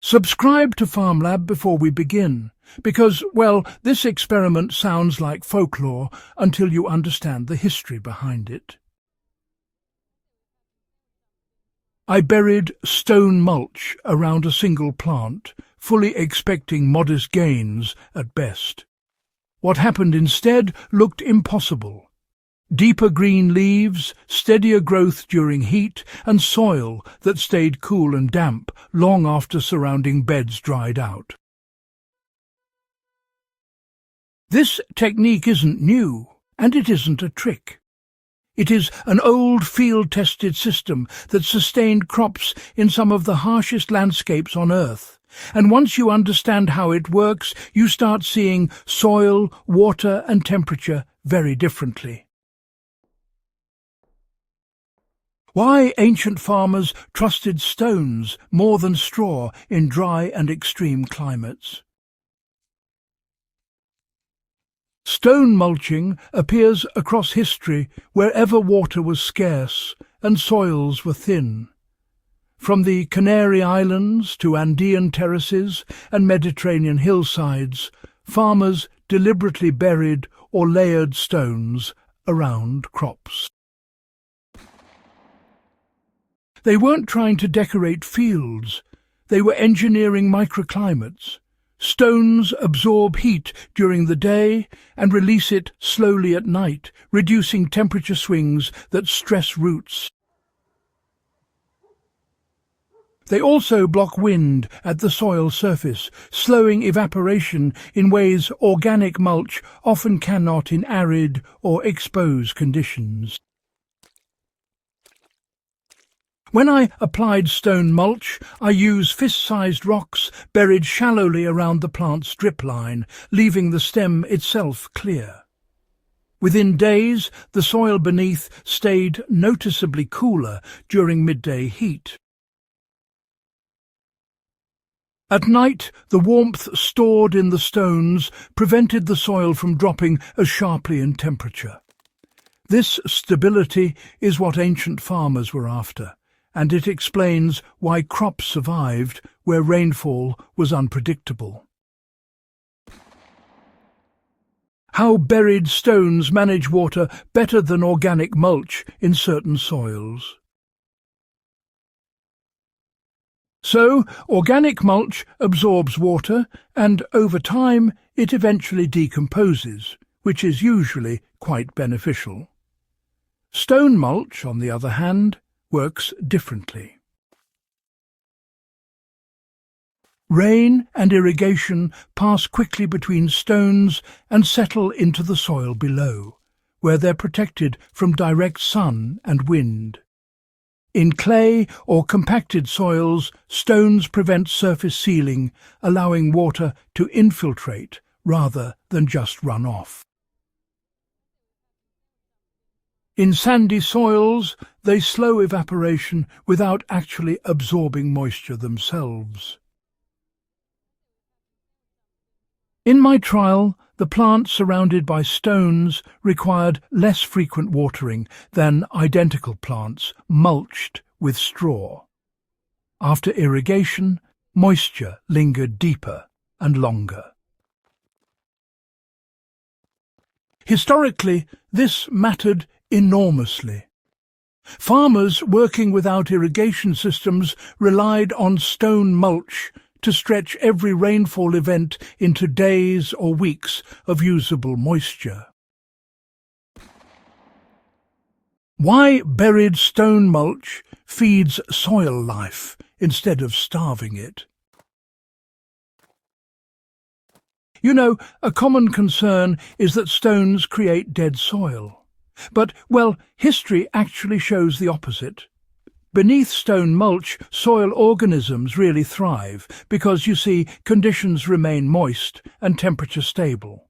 Subscribe to FarmLab before we begin, because, well, this experiment sounds like folklore until you understand the history behind it. I buried stone mulch around a single plant, fully expecting modest gains at best. What happened instead looked impossible. Deeper green leaves, steadier growth during heat, and soil that stayed cool and damp long after surrounding beds dried out. This technique isn't new, and it isn't a trick. It is an old field-tested system that sustained crops in some of the harshest landscapes on Earth. And once you understand how it works, you start seeing soil, water, and temperature very differently. Why ancient farmers trusted stones more than straw in dry and extreme climates. Stone mulching appears across history wherever water was scarce and soils were thin. From the Canary Islands to Andean terraces and Mediterranean hillsides, farmers deliberately buried or layered stones around crops. They weren't trying to decorate fields, they were engineering microclimates. Stones absorb heat during the day and release it slowly at night, reducing temperature swings that stress roots. They also block wind at the soil surface, slowing evaporation in ways organic mulch often cannot in arid or exposed conditions. When I applied stone mulch, I used fist-sized rocks buried shallowly around the plant's drip line, leaving the stem itself clear. Within days, the soil beneath stayed noticeably cooler during midday heat. At night, the warmth stored in the stones prevented the soil from dropping as sharply in temperature. This stability is what ancient farmers were after, and it explains why crops survived where rainfall was unpredictable. How buried stones manage water better than organic mulch in certain soils. So, organic mulch absorbs water, and over time it eventually decomposes, which is usually quite beneficial. Stone mulch, on the other hand, works differently. Rain and irrigation pass quickly between stones and settle into the soil below, where they're protected from direct sun and wind. In clay or compacted soils, stones prevent surface sealing, allowing water to infiltrate rather than just run off. In sandy soils, they slow evaporation without actually absorbing moisture themselves. In my trial, the plants surrounded by stones required less frequent watering than identical plants mulched with straw. After irrigation, moisture lingered deeper and longer. Historically, this mattered enormously. Farmers working without irrigation systems relied on stone mulch to stretch every rainfall event into days or weeks of usable moisture. Why buried stone mulch feeds soil life instead of starving it? You know, a common concern is that stones create dead soil. But, well, history actually shows the opposite. Beneath stone mulch, soil organisms really thrive because, you see, conditions remain moist and temperature stable.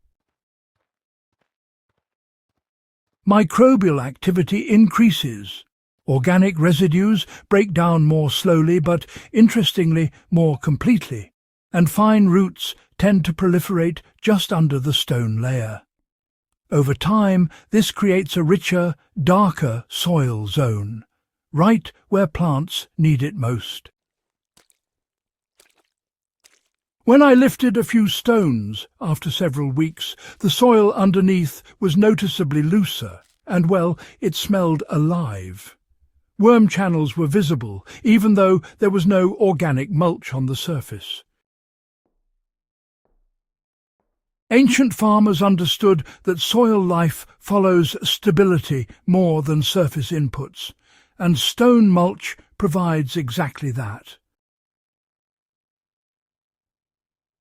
Microbial activity increases. Organic residues break down more slowly but, interestingly, more completely, and fine roots tend to proliferate just under the stone layer. Over time, this creates a richer, darker soil zone, right where plants need it most. When I lifted a few stones after several weeks, the soil underneath was noticeably looser, and, well, it smelled alive. Worm channels were visible, even though there was no organic mulch on the surface. Ancient farmers understood that soil life follows stability more than surface inputs, and stone mulch provides exactly that.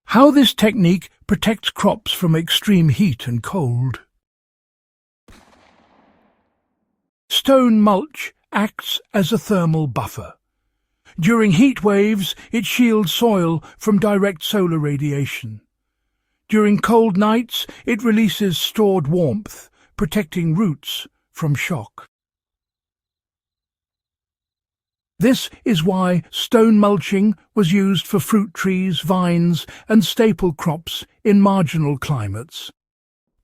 How this technique protects crops from extreme heat and cold. Stone mulch acts as a thermal buffer. During heat waves, it shields soil from direct solar radiation. During cold nights, it releases stored warmth, protecting roots from shock. This is why stone mulching was used for fruit trees, vines, and staple crops in marginal climates.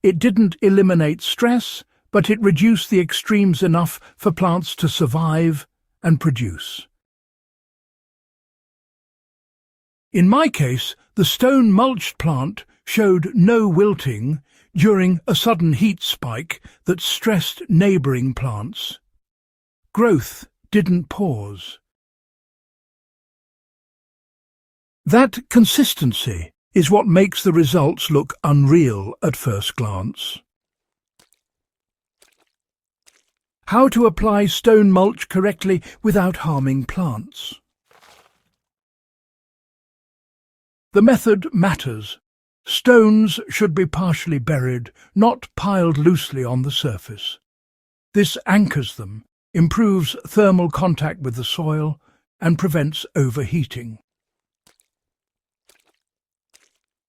It didn't eliminate stress, but it reduced the extremes enough for plants to survive and produce. In my case, the stone mulched plant showed no wilting during a sudden heat spike that stressed neighbouring plants. Growth didn't pause. That consistency is what makes the results look unreal at first glance. How to apply stone mulch correctly without harming plants. The method matters. Stones should be partially buried, not piled loosely on the surface. This anchors them, improves thermal contact with the soil, and prevents overheating.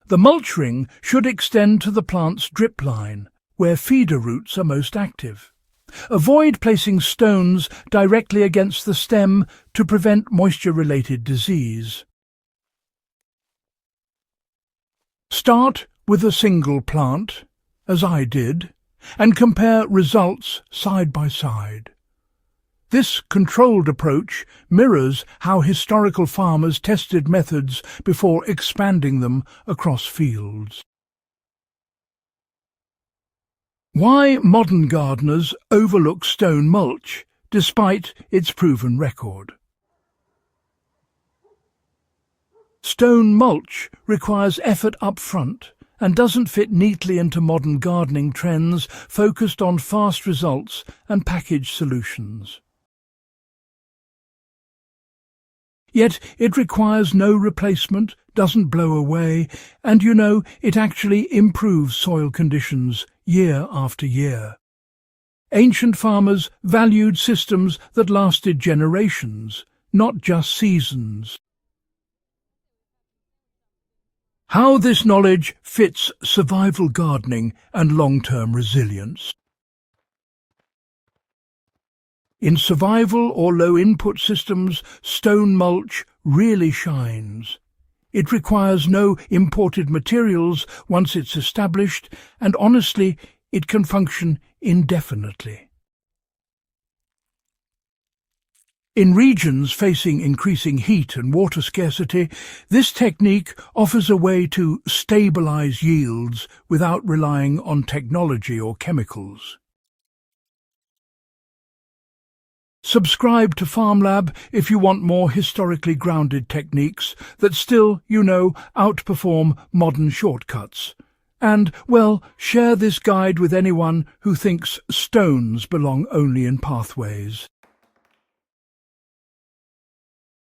The mulch ring should extend to the plant's drip line, where feeder roots are most active. Avoid placing stones directly against the stem to prevent moisture-related disease. Start with a single plant, as I did, and compare results side by side. This controlled approach mirrors how historical farmers tested methods before expanding them across fields. Why modern gardeners overlook stone mulch despite its proven record. Stone mulch requires effort up front and doesn't fit neatly into modern gardening trends focused on fast results and packaged solutions. Yet it requires no replacement, doesn't blow away, and it actually improves soil conditions year after year. Ancient farmers valued systems that lasted generations, not just seasons. How this knowledge fits survival gardening and long-term resilience. In survival or low-input systems, stone mulch really shines. It requires no imported materials once it's established, and honestly, it can function indefinitely. In regions facing increasing heat and water scarcity, this technique offers a way to stabilize yields without relying on technology or chemicals. Subscribe to FarmLab if you want more historically grounded techniques that still, outperform modern shortcuts. And, share this guide with anyone who thinks stones belong only in pathways.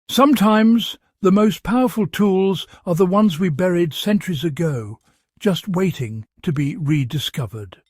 Sometimes the most powerful tools are the ones we buried centuries ago, just waiting to be rediscovered.